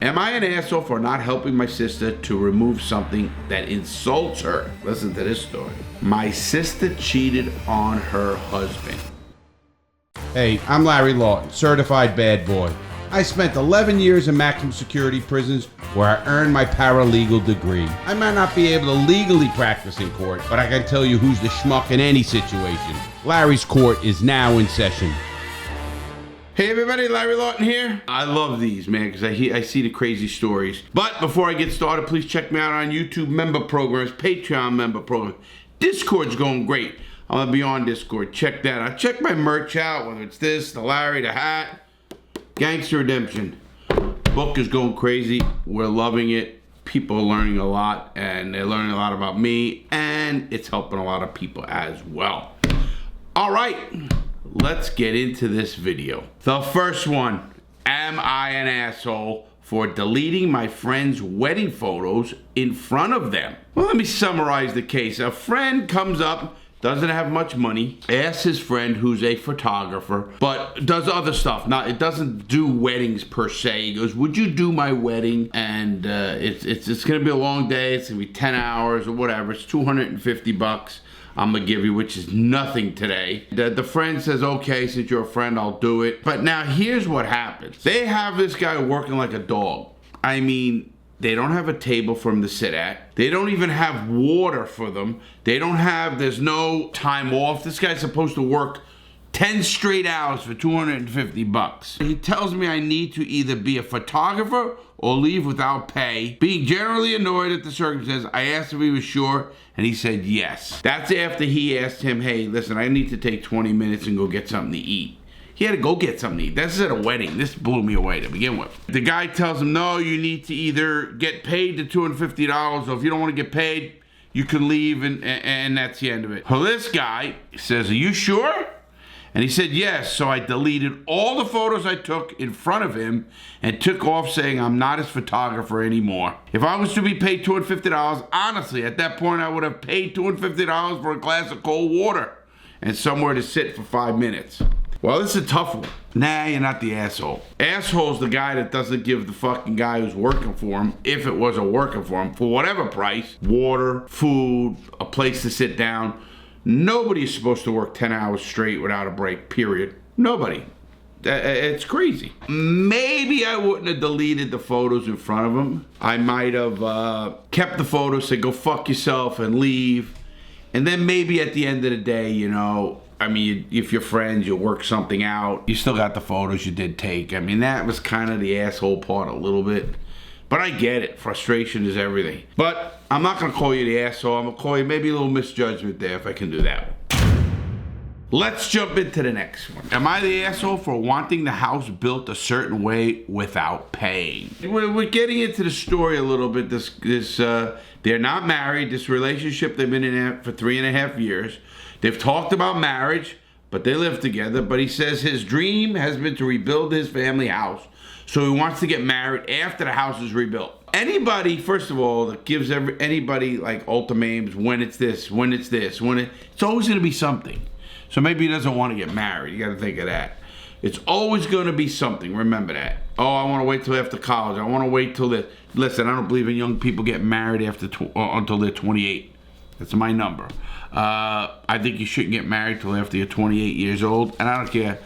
Am I an asshole for not helping my sister to remove something that insults her? Listen to this story. My sister cheated on her husband. Hey, I'm Larry Lawton, certified bad boy. I spent 11 years in maximum security prisons where I earned my paralegal degree. I might not be able to legally practice in court, but I can tell you who's the schmuck in any situation. Larry's court is now in session. Hey everybody, Larry Lawton here. I love these, man, because I see the crazy stories. But before I get started, please check me out on YouTube member programs, Patreon member programs. Discord's going great. I'm gonna be on Discord. Check that out. Check my merch out, whether it's this, the Larry, the hat, Gangster Redemption. Book is going crazy. We're loving it. People are learning a lot, and they're learning a lot about me, and it's helping a lot of people as well. All right. Let's get into this video. The first one, am I an asshole for deleting my friend's wedding photos in front of them? Well, let me summarize the case. A friend comes up, doesn't have much money, asks his friend who's a photographer, but does other stuff. Now, it doesn't do weddings per se. He goes, would you do my wedding? And it's gonna be a long day. It's gonna be 10 hours or whatever. It's $250. I'm gonna give you, which is nothing today. The friend says, okay, since you're a friend, I'll do it. But now here's what happens. They have this guy working like a dog. I mean, they don't have a table for him to sit at. They don't even have water for them. There's no time off. This guy's supposed to work 10 straight hours for $250. He tells me I need to either be a photographer or leave without pay. Being generally annoyed at the circumstance, I asked if he was sure, and he said yes. That's after he asked him, hey, listen, I need to take 20 minutes and go get something to eat. He had to go get something to eat. This is at a wedding. This blew me away to begin with. The guy tells him, no, you need to either get paid the $250, or if you don't want to get paid, you can leave, and that's the end of it. Well, this guy says, are you sure? And he said, yes. So I deleted all the photos I took in front of him and took off saying I'm not his photographer anymore. If I was to be paid $250, honestly, at that point, I would have paid $250 for a glass of cold water and somewhere to sit for 5 minutes. Well, this is a tough one. Nah, you're not the asshole. Asshole's the guy that doesn't give the fucking guy who's working for him, if it was a working for him, for whatever price, water, food, a place to sit down. Nobody's supposed to work 10 hours straight without a break, period. Nobody. It's crazy. Maybe I wouldn't have deleted the photos in front of him. I might have kept the photos, said go fuck yourself and leave. And then maybe at the end of the day, you know, I mean, if you're friends, you work something out. You still got the photos you did take. I mean, that was kind of the asshole part a little bit. But I get it. Frustration is everything. But I'm not going to call you the asshole. I'm going to call you maybe a little misjudgment there if I can do that one. Let's jump into the next one. Am I the asshole for wanting the house built a certain way without paying? We're getting into the story a little bit. They're not married. This relationship they've been in for 3.5 years. They've talked about marriage, but they live together. But he says his dream has been to rebuild his family house. So he wants to get married after the house is rebuilt. Anybody, first of all, that gives anybody like ultimatums, when it's this, when it's this, it's always going to be something. So maybe he doesn't want to get married. You got to think of that. It's always going to be something. Remember that. Oh, I want to wait till after college. I want to wait till this. Listen, I don't believe in young people get married until they're 28. That's my number. I think you shouldn't get married till after you're 28 years old, and I don't care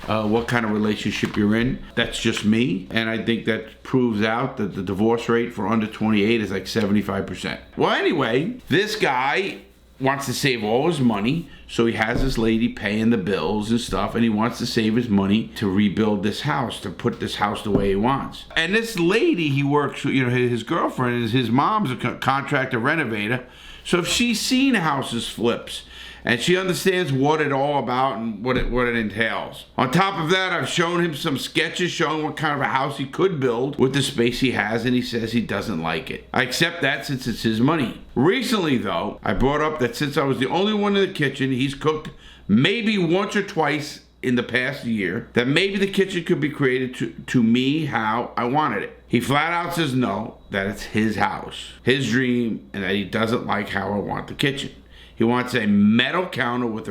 what kind of relationship you're in. That's just me, and I think that proves out that the divorce rate for under 28 is like 75%. Well, anyway, this guy wants to save all his money, so he has this lady paying the bills and stuff, and he wants to save his money to rebuild this house, to put this house the way he wants. And this lady he works with, you know, his girlfriend, his mom's a contractor renovator, so if she's seen houses flips, and she understands what it's all about and what it entails. On top of that, I've shown him some sketches showing what kind of a house he could build with the space he has, and he says he doesn't like it. I accept that since it's his money. Recently, though, I brought up that since I was the only one in the kitchen, he's cooked maybe once or twice in the past year, that maybe the kitchen could be created to me how I wanted it. He flat out says no, that it's his house, his dream, and that he doesn't like how I want the kitchen. He wants a metal counter with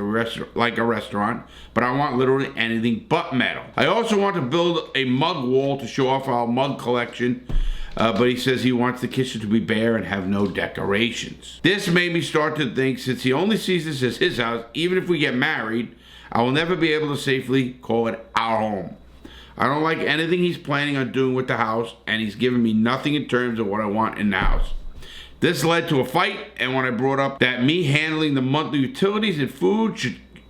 like a restaurant, but I want literally anything but metal. I also want to build a mug wall to show off our mug collection, but he says he wants the kitchen to be bare and have no decorations. This made me start to think, since he only sees this as his house, even if we get married, I will never be able to safely call it our home. I don't like anything he's planning on doing with the house, and he's given me nothing in terms of what I want in the house. This led to a fight, and when I brought up that me handling the monthly utilities and food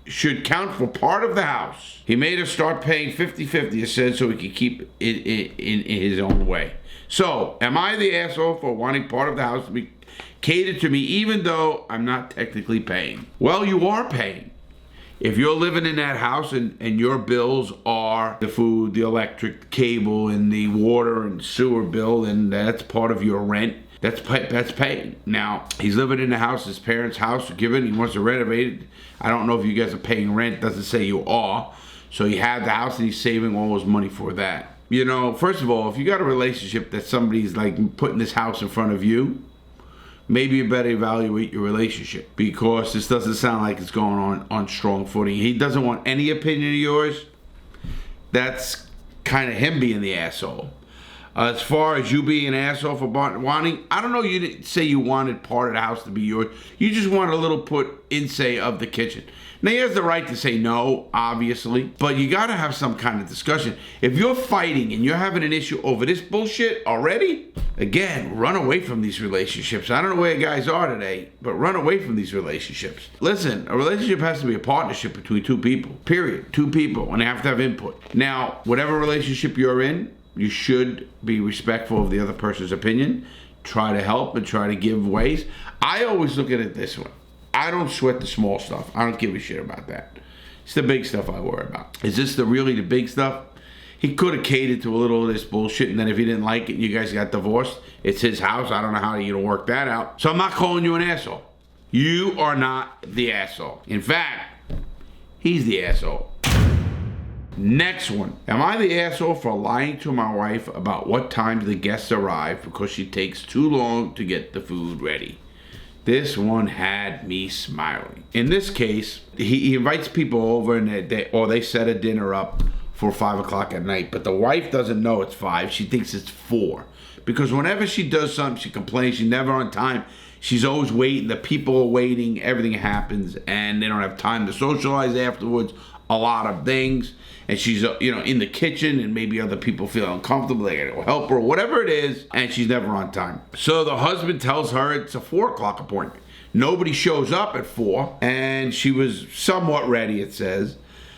should count for part of the house, he made us start paying 50-50, it said, so he could keep it in his own way. So, am I the asshole for wanting part of the house to be catered to me even though I'm not technically paying? Well, you are paying. If you're living in that house and your bills are the food, the electric, the cable, and the water and sewer bill, and that's part of your rent, that's paying. Now, he's living in the house, his parents' house, given, he wants to renovate it. I don't know if you guys are paying rent, doesn't say you are. So you have the house and he's saving all his money for that. You know, first of all, if you got a relationship that somebody's like putting this house in front of you, maybe you better evaluate your relationship, because this doesn't sound like it's going on strong footing. He doesn't want any opinion of yours. That's kind of him being the asshole. As far as you being an asshole for wanting, I don't know, you didn't say you wanted part of the house to be yours. You just want a little put in say of the kitchen. Now, he has the right to say no, obviously, but you got to have some kind of discussion. If you're fighting and you're having an issue over this bullshit already, again, run away from these relationships. I don't know where guys are today, but run away from these relationships. Listen, a relationship has to be a partnership between two people, period. Two people, and they have to have input. Now, whatever relationship you're in, you should be respectful of the other person's opinion. Try to help and try to give ways. I always look at it this way. I don't sweat the small stuff. I don't give a shit about that. It's the big stuff I worry about. Is this really the big stuff? He could have catered to a little of this bullshit, and then if he didn't like it and you guys got divorced, it's his house. I don't know how you're going to work that out. So I'm not calling you an asshole. You are not the asshole. In fact, he's the asshole. Next one. Am I the asshole for lying to my wife about what time the guests arrive because she takes too long to get the food ready? This one had me smiling. In this case, he invites people over and they set a dinner up for 5 o'clock at night, but the wife doesn't know it's 5. She thinks it's 4. Because whenever she does something, she complains, she's never on time. She's always waiting. The people are waiting. Everything happens, and they don't have time to socialize afterwards. A lot of things. And she's, in the kitchen, and maybe other people feel uncomfortable. They gotta help her, whatever it is, and she's never on time. So the husband tells her it's a 4 o'clock appointment. Nobody shows up at 4, and she was somewhat ready, it says.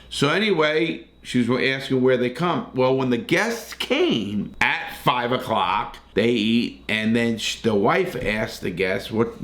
So anyway, she was asking where they come. Well, when the guests came at 5 o'clock, they eat, and then the wife asked the guests, what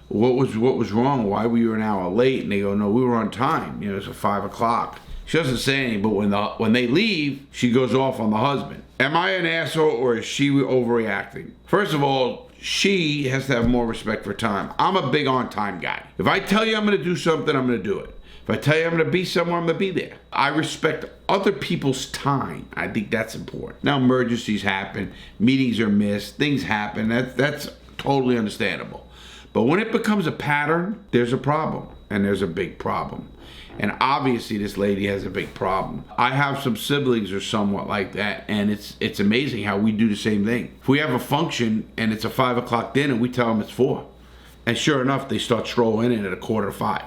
was wrong? Why were you an hour late? And they go, no, we were on time. It's at 5 o'clock. She doesn't say anything, but when they leave, she goes off on the husband. Am I an asshole, or is she overreacting? First of all, she has to have more respect for time. I'm a big on-time guy. If I tell you I'm going to do something, I'm going to do it. If I tell you I'm going to be somewhere, I'm going to be there. I respect other people's time. I think that's important. Now, emergencies happen, meetings are missed, things happen. That's totally understandable. But when it becomes a pattern, there's a problem, and there's a big problem. And obviously this lady has a big problem. I have some siblings who are somewhat like that, and it's amazing how we do the same thing. If we have a function and it's a 5 o'clock dinner, we tell them it's 4. And sure enough, they start strolling in at 4:45.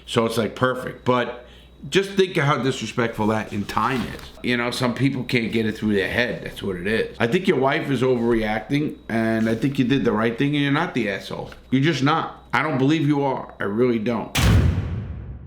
So it's like perfect. But just think of how disrespectful that in time is. Some people can't get it through their head. That's what it is. I think your wife is overreacting, and I think you did the right thing, and you're not the asshole. You're just not. I don't believe you are. I really don't.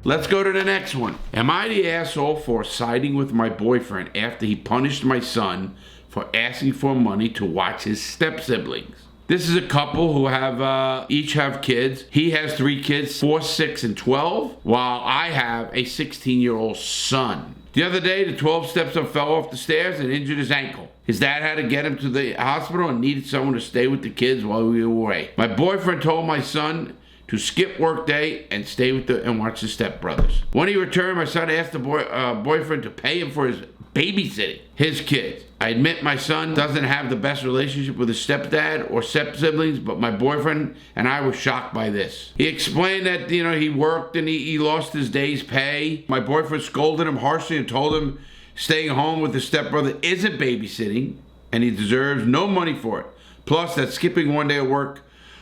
Let's go to the next one. Am I the asshole for siding with my boyfriend after he punished my son for asking for money to watch his step-siblings? This is a couple who each have kids. He has 3 kids, 4, 6, and 12, while I have a 16-year-old son. The other day, the 12-stepson fell off the stairs and injured his ankle. His dad had to get him to the hospital and needed someone to stay with the kids while we were away. My boyfriend told my son to skip work day and stay with and watch his stepbrothers. When he returned, my son asked the boyfriend to pay him for his babysitting his kids. I admit my son doesn't have the best relationship with his stepdad or step-siblings, but my boyfriend and I were shocked by this. He explained that, he worked and he lost his day's pay. My boyfriend scolded him harshly and told him staying home with his stepbrother isn't babysitting and he deserves no money for it. Plus, that skipping one day of work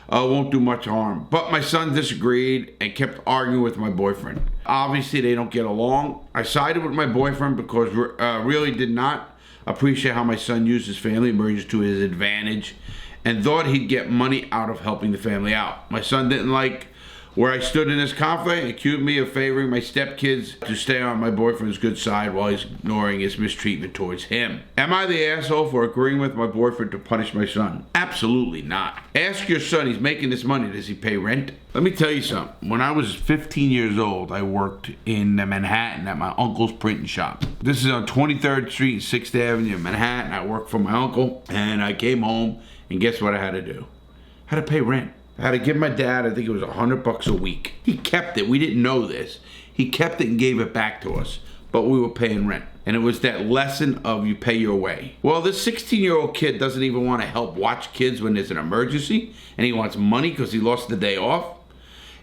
won't do much harm. But my son disagreed and kept arguing with my boyfriend. Obviously, they don't get along. I sided with my boyfriend because really did not appreciate how my son used his family emergency to his advantage and thought he'd get money out of helping the family out. My son didn't like where I stood in this conflict and accused me of favoring my stepkids to stay on my boyfriend's good side while he's ignoring his mistreatment towards him. Am I the asshole for agreeing with my boyfriend to punish my son? Absolutely not. Ask your son, he's making this money, does he pay rent? Let me tell you something. When I was 15 years old, I worked in Manhattan at my uncle's printing shop. This is on 23rd Street and 6th Avenue in Manhattan. I worked for my uncle and I came home and guess what I had to do? I had to pay rent. I had to give my dad, I think it was $100 a week. He kept it. We didn't know this. He kept it and gave it back to us, but we were paying rent. And it was that lesson of you pay your way. Well, this 16-year-old kid doesn't even want to help watch kids when there's an emergency, and he wants money because he lost the day off.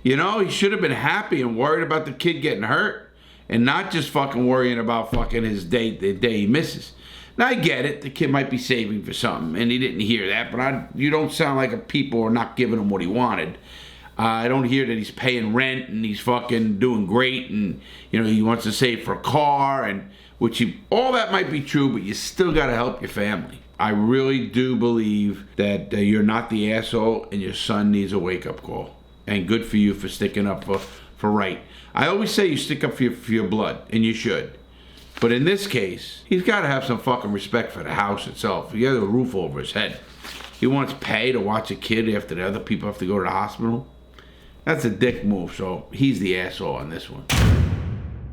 He should have been happy and worried about the kid getting hurt, and not just fucking worrying about fucking his day, the day he misses. Now, I get it. The kid might be saving for something, and he didn't hear that. But you don't sound like a people are not giving him what he wanted. I don't hear that he's paying rent and he's fucking doing great, and he wants to save for a car, and all that might be true, but you still got to help your family. I really do believe that you're not the asshole, and your son needs a wake-up call. And good for you for sticking up for right. I always say you stick up for your blood, and you should. But in this case, he's got to have some fucking respect for the house itself. He has a roof over his head. He wants pay to watch a kid after the other people have to go to the hospital. That's a dick move, so he's the asshole on this one.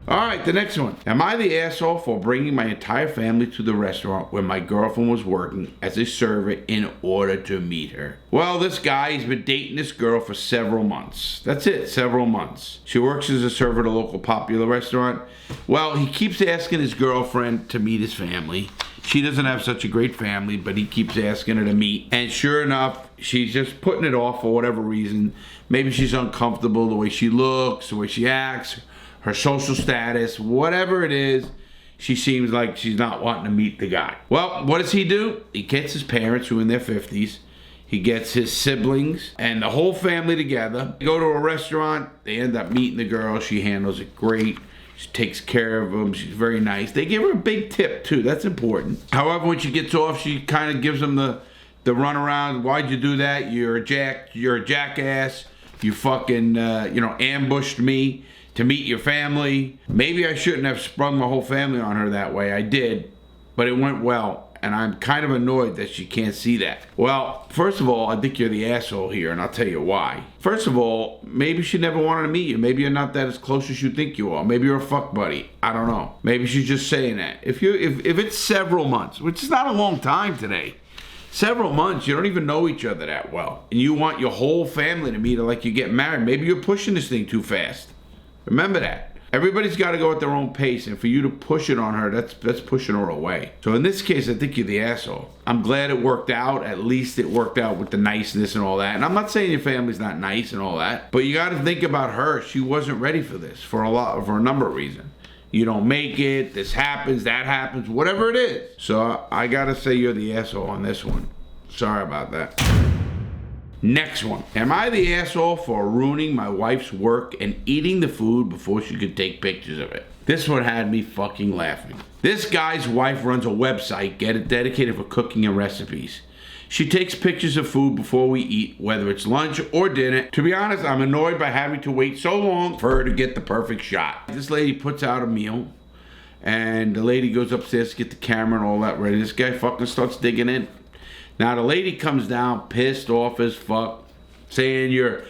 All right, the next one. Am I the asshole for bringing my entire family to the restaurant where my girlfriend was working as a server in order to meet her? Well, this guy, he's been dating this girl for several months. That's it, several months. She works as a server at a local popular restaurant. Well, he keeps asking his girlfriend to meet his family. She doesn't have such a great family, but he keeps asking her to meet. And sure enough, she's just putting it off for whatever reason. Maybe she's uncomfortable, the way she looks, the way she acts, her social status, whatever it is, she seems like she's not wanting to meet the guy. Well, what does he do? He gets his parents, who are in their 50s. He gets his siblings and the whole family together. They go to a restaurant. They end up meeting the girl. She handles it great. She takes care of them. She's very nice. They give her a big tip, too. That's important. However, when she gets off, she kind of gives them the runaround. Why'd you do that? You're a jackass. You fucking, ambushed me to meet your family. Maybe I shouldn't have sprung my whole family on her that way. I did, but it went well, and I'm kind of annoyed that she can't see that. Well, first of all, I think you're the asshole here, and I'll tell you why. First of all, maybe she never wanted to meet you. Maybe you're not that as close as you think you are. Maybe you're a fuck buddy. I don't know. Maybe she's just saying that. If it's several months, which is not a long time today, several months, you don't even know each other that well, and you want your whole family to meet her like you get married. Maybe you're pushing this thing too fast. Remember that. Everybody's got to go at their own pace, and for you to push it on her, that's pushing her away. So in this case, I think you're the asshole. I'm glad it worked out. At least it worked out with the niceness and all that. And I'm not saying your family's not nice and all that, but you got to think about her. She wasn't ready for this for a number of reasons. You don't make it, this happens, that happens, whatever it is. So I got to say you're the asshole on this one. Sorry about that. Next one. Am I the asshole for ruining my wife's work and eating the food before she could take pictures of it? This one had me fucking laughing. This guy's wife runs a website dedicated for cooking and recipes. She takes pictures of food before we eat, whether it's lunch or dinner. To be honest, I'm annoyed by having to wait so long for her to get the perfect shot. This lady puts out a meal, and the lady goes upstairs to get the camera and all that ready. This guy fucking starts digging in. Now the lady comes down pissed off as fuck, saying you're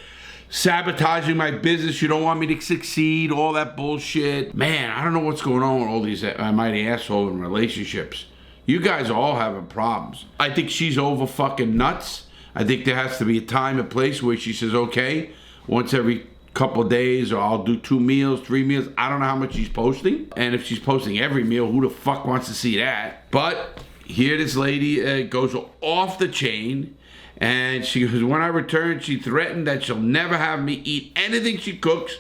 sabotaging my business, you don't want me to succeed, all that bullshit. Man, I don't know what's going on with all these mighty asshole in relationships. You guys are all having problems. I think she's over fucking nuts. I think there has to be a time and place where she says, okay, once every couple of days, or I'll do 2 meals, 3 meals. I don't know how much she's posting. And if she's posting every meal, who the fuck wants to see that? But Here this lady goes off the chain, and she goes, when I return, she threatened that she'll never have me eat anything she cooks,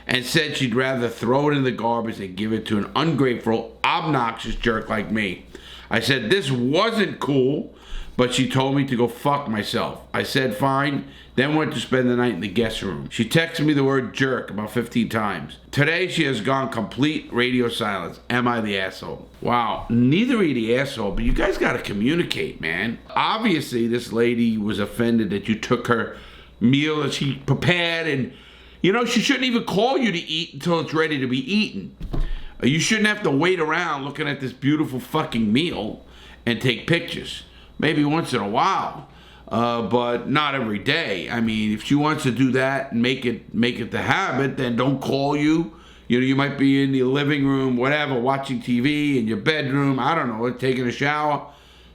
and said she'd rather throw it in the garbage than give it to an ungrateful, obnoxious jerk like me. I said this wasn't cool, but she told me to go fuck myself. I said fine, then went to spend the night in the guest room. She texted me the word jerk about 15 times. Today she has gone complete radio silence. Am I the asshole? Wow, neither are you the asshole, but you guys gotta communicate, man. Obviously this lady was offended that you took her meal that she prepared, and you know, she shouldn't even call you to eat until it's ready to be eaten. You shouldn't have to wait around looking at this beautiful fucking meal and take pictures. Maybe once in a while, but not every day. I mean, if she wants to do that and make it the habit, then don't call you. You know, you might be in your living room, whatever, watching TV, in your bedroom, I don't know, taking a shower.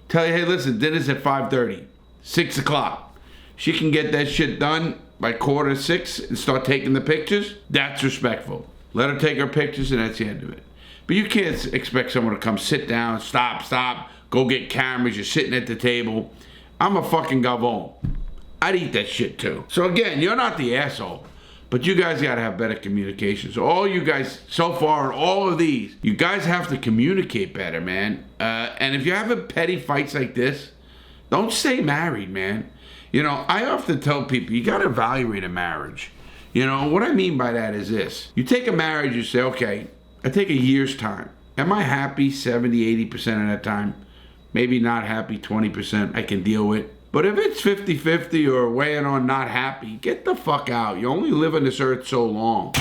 Tell you, hey, listen, dinner's at 5:30, 6 o'clock. She can get that shit done by 5:45 and start taking the pictures. That's respectful. Let her take her pictures and that's the end of it. But you can't expect someone to come sit down, stop, go get cameras, you're sitting at the table. I'm a fucking gavon. I'd eat that shit too. So again, you're not the asshole, but you guys gotta have better communication. So all you guys, so far in all of these, you guys have to communicate better, man. And if you're having petty fights like this, don't stay married, man. You know, I often tell people, you gotta evaluate a marriage. You know, what I mean by that is this. You take a marriage, you say, okay, I take a year's time. Am I happy 70, 80% of that time? Maybe not happy 20%, I can deal with. But if it's 50-50 or weighing on not happy, get the fuck out. You only live on this earth so long.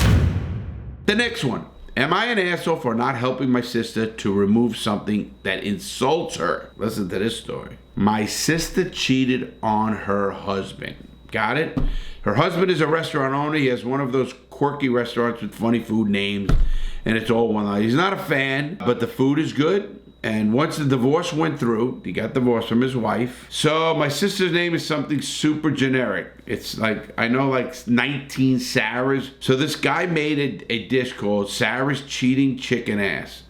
The next one. Am I an asshole for not helping my sister to remove something that insults her? Listen to this story. My sister cheated on her husband. Got it? Her husband is a restaurant owner. He has one of those quirky restaurants with funny food names, and it's all one line. He's not a fan, but the food is good. And once the divorce went through, he got divorced from his wife. So my sister's name is something super generic. It's like, I know like 19 Sarahs. So this guy made a dish called Sarah's Cheating Chicken Ass.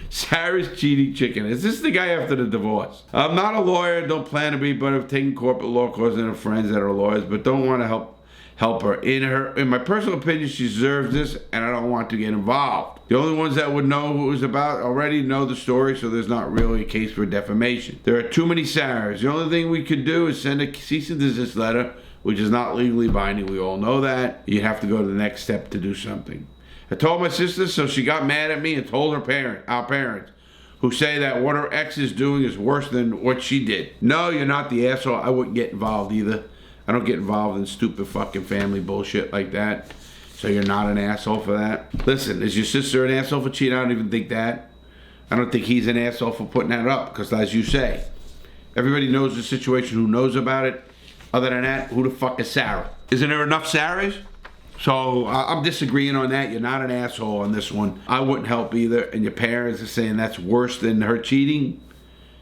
Sarah's Cheating Chicken Ass. This is the guy after the divorce. I'm not a lawyer, don't plan to be, but I've taken corporate law courses and have friends that are lawyers, but don't want to help her. In my personal opinion, she deserves this, and I don't want to get involved. The only ones that would know who it was about already know the story, so there's not really a case for defamation. There are too many Sarahs. The only thing we could do is send a cease and desist letter, which is not legally binding. We all know that. You have to go to the next step to do something. I told my sister, so she got mad at me and told our parents, who say that what her ex is doing is worse than what she did. No, you're not the asshole. I wouldn't get involved either. I don't get involved in stupid fucking family bullshit like that. So you're not an asshole for that? Listen, is your sister an asshole for cheating? I don't even think that. I don't think he's an asshole for putting that up, because as you say, everybody knows the situation who knows about it. Other than that, who the fuck is Sarah? Isn't there enough Sarahs? So I'm disagreeing on that. You're not an asshole on this one. I wouldn't help either. And your parents are saying that's worse than her cheating?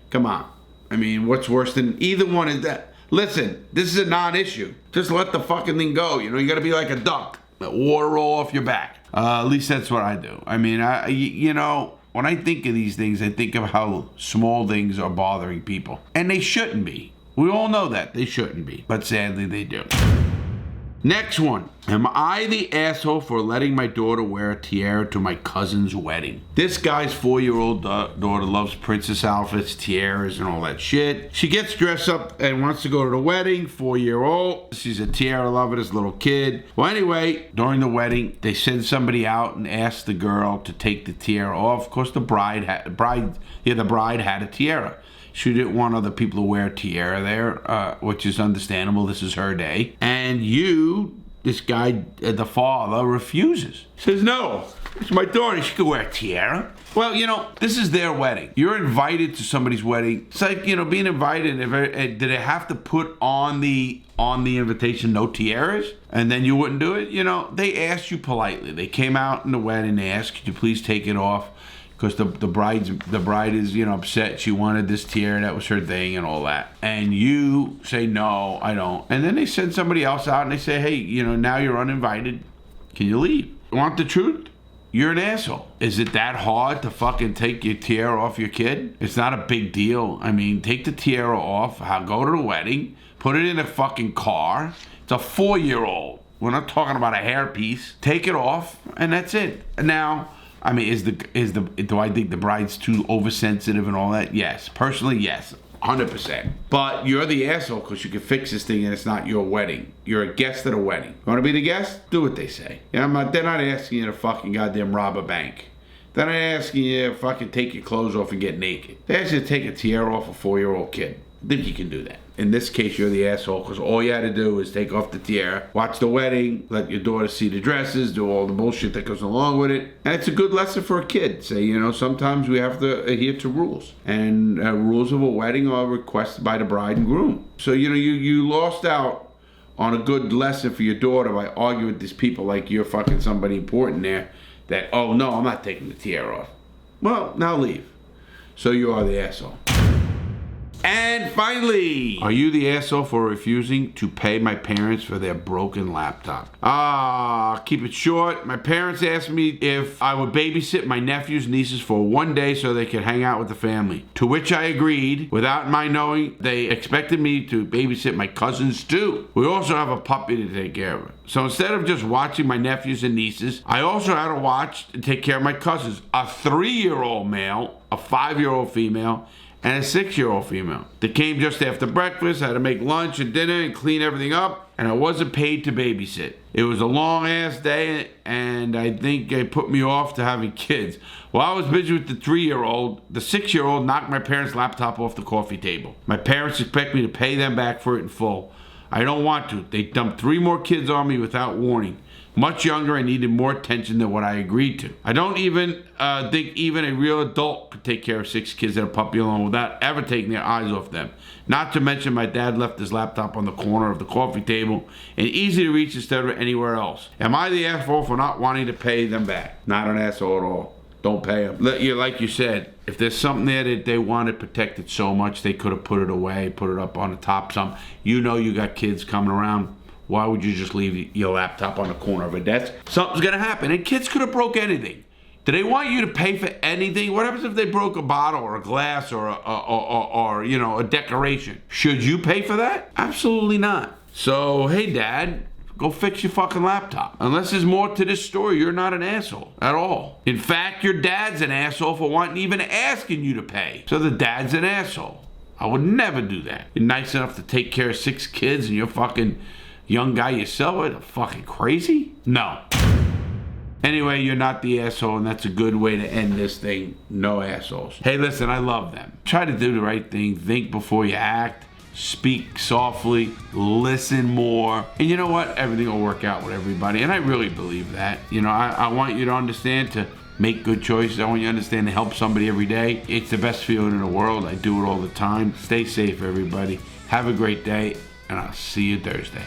Come on. I mean, what's worse than either one is that? Listen, this is a non-issue. Just let the fucking thing go. You know, you gotta be like a duck. Let water roll off your back. At least that's what I do. I mean, you know, when I think of these things, I think of how small things are bothering people. And they shouldn't be. We all know that. They shouldn't be. But sadly, they do. Next one. Am I the asshole for letting my daughter wear a tiara to my cousin's wedding? This guy's 4-year-old daughter loves princess outfits, tiaras, and all that shit. She gets dressed up and wants to go to the wedding, 4-year-old. She's a tiara lover, this little kid. Well, anyway, during the wedding, they send somebody out and ask the girl to take the tiara off. Of course, the bride had a tiara. She didn't want other people to wear a tiara there, which is understandable. This is her day. And this guy, the father, refuses. Says, no, it's my daughter. She could wear a tiara. Well, you know, this is their wedding. You're invited to somebody's wedding. It's like, you know, being invited. Did it have to put on the invitation no tiaras? And then you wouldn't do it? You know, they asked you politely. They came out in the wedding. They asked, could you please take it off? Because the bride is, you know, upset. She wanted this tiara, that was her thing and all that. And you say, no, I don't. And then they send somebody else out and they say, hey, you know, now you're uninvited. Can you leave? You want the truth? you're an asshole. Is it that hard to fucking take your tiara off your kid? It's not a big deal. I mean, take the tiara off, go to the wedding, put it in a fucking car. It's a 4-year-old. We're not talking about a hairpiece. Take it off, and that's it. Now, I mean, do I think the bride's too oversensitive and all that? Yes. Personally, yes. 100%. But you're the asshole because you can fix this thing and it's not your wedding. You're a guest at a wedding. You want to be the guest? Do what they say. You know, they're not asking you to fucking goddamn rob a bank. They're not asking you to fucking take your clothes off and get naked. They ask you to take a tiara off a 4-year-old kid. I think you can do that. In this case, you're the asshole because all you had to do is take off the tiara, watch the wedding, let your daughter see the dresses, do all the bullshit that goes along with it. And it's a good lesson for a kid. Say, you know, sometimes we have to adhere to rules. And rules of a wedding are requested by the bride and groom. So, you know, you lost out on a good lesson for your daughter by arguing with these people like you're fucking somebody important there that, oh, no, I'm not taking the tiara off. Well, now leave. So you are the asshole. And finally, are you the asshole for refusing to pay my parents for their broken laptop? Keep it short. My parents asked me if I would babysit my nephews and nieces for one day so they could hang out with the family. To which I agreed without my knowing they expected me to babysit my cousins too. We also have a puppy to take care of. So instead of just watching my nephews and nieces, I also had to watch and take care of my cousins. A 3-year-old male, a 5-year-old female, and a 6-year-old female. They came just after breakfast, I had to make lunch and dinner and clean everything up, and I wasn't paid to babysit. It was a long ass day, and I think it put me off to having kids. While I was busy with the 3-year-old, the 6-year-old knocked my parents' laptop off the coffee table. My parents expect me to pay them back for it in full. I don't want to. They dumped 3 more kids on me without warning. Much younger and needed more attention than what I agreed to. I don't even think even a real adult could take care of 6 kids and a puppy alone without ever taking their eyes off them. Not to mention my dad left his laptop on the corner of the coffee table and easy to reach instead of anywhere else. Am I the asshole for not wanting to pay them back? Not an asshole at all. Don't pay them. Like you said, if there's something there that they wanted protected so much, they could have put it away, put it up on the top some. You know you got kids coming around. Why would you just leave your laptop on the corner of a desk? Something's gonna happen. And kids could have broke anything. Do they want you to pay for anything? What happens if they broke a bottle or a glass or you know, a decoration? Should you pay for that? Absolutely not. So, hey, Dad, go fix your fucking laptop. Unless there's more to this story, you're not an asshole at all. In fact, your dad's an asshole for wanting even asking you to pay. So the dad's an asshole. I would never do that. You're nice enough to take care of 6 kids and you're fucking young guy yourself? Are you fucking crazy? No. Anyway, you're not the asshole, and that's a good way to end this thing. No assholes. Hey, listen, I love them. Try to do the right thing. Think before you act. Speak softly. Listen more. And you know what? Everything will work out with everybody. And I really believe that. You know, I want you to understand to make good choices. I want you to understand to help somebody every day. It's the best feeling in the world. I do it all the time. Stay safe, everybody. Have a great day. And I'll see you Thursday.